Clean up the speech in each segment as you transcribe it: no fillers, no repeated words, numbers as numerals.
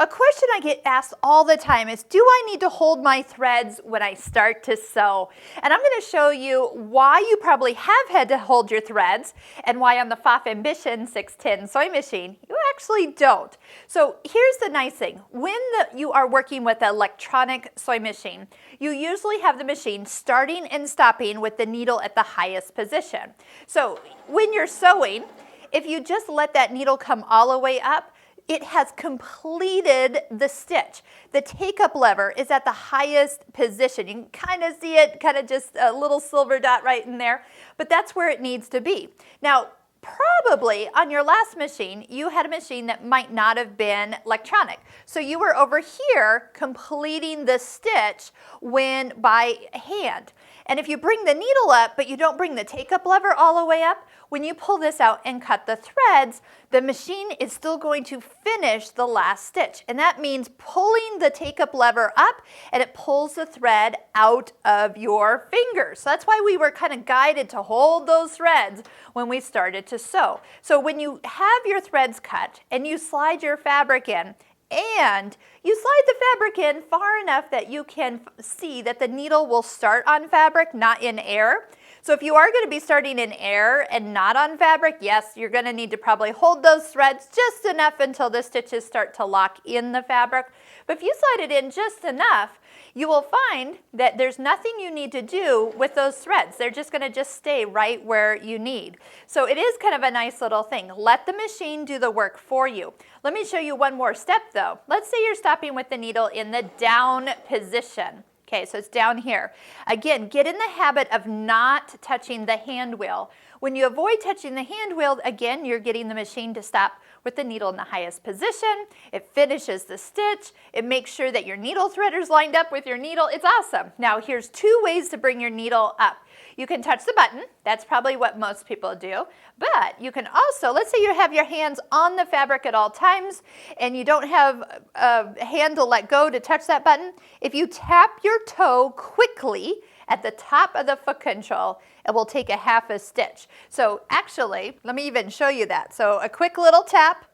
A question I get asked all the time is, do I need to hold my threads when I start to sew? And I'm going to show you why you probably have had to hold your threads and why on the Pfaff Ambition 610 sewing machine you actually don't. So here's the nice thing. When you are working with an electronic sewing machine, you usually have the machine starting and stopping with the needle at the highest position. So when you're sewing, if you just let that needle come all the way up, it has completed the stitch. The take-up lever is at the highest position. You can kind of see it, kind of just a little silver dot right in there, but that's where it needs to be. Now, probably on your last machine, you had a machine that might not have been electronic. So you were over here completing the stitch by hand. And if you bring the needle up, but you don't bring the take-up lever all the way up, when you pull this out and cut the threads, the machine is still going to finish the last stitch. And that means pulling the take-up lever up, and it pulls the thread out of your fingers. So that's why we were kind of guided to hold those threads when we started to sew. So when you have your threads cut and you slide your fabric in, and you slide the fabric in far enough that you can see that the needle will start on fabric, not in air. So if you are going to be starting in air and not on fabric, yes, you're going to need to probably hold those threads just enough until the stitches start to lock in the fabric. But if you slide it in just enough, you will find that there's nothing you need to do with those threads. They're just going to just stay right where you need. So it is kind of a nice little thing. Let the machine do the work for you. Let me show you one more step though. Let's say you're stopping with the needle in the down position. Okay, so it's down here. Again, get in the habit of not touching the hand wheel. When you avoid touching the hand wheel, again, you're getting the machine to stop with the needle in the highest position. It finishes the stitch. It makes sure that your needle threader's lined up with your needle. It's awesome. Now, here's two ways to bring your needle up. You can touch the button. That's probably what most people do. But you can also, let's say you have your hands on the fabric at all times and you don't have a hand to let go to touch that button. If you tap your toe quickly at the top of the foot control, it will take a half a stitch. So actually, let me even show you that. So a quick little tap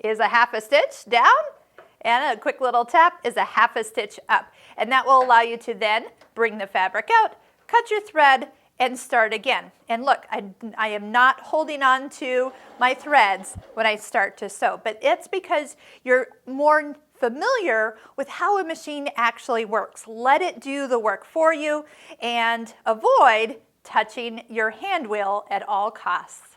is a half a stitch down, and a quick little tap is a half a stitch up. And that will allow you to then bring the fabric out, cut your thread, and start again. And look, I am not holding on to my threads when I start to sew, but it's because you're more familiar with how a machine actually works. Let it do the work for you and avoid touching your hand wheel at all costs.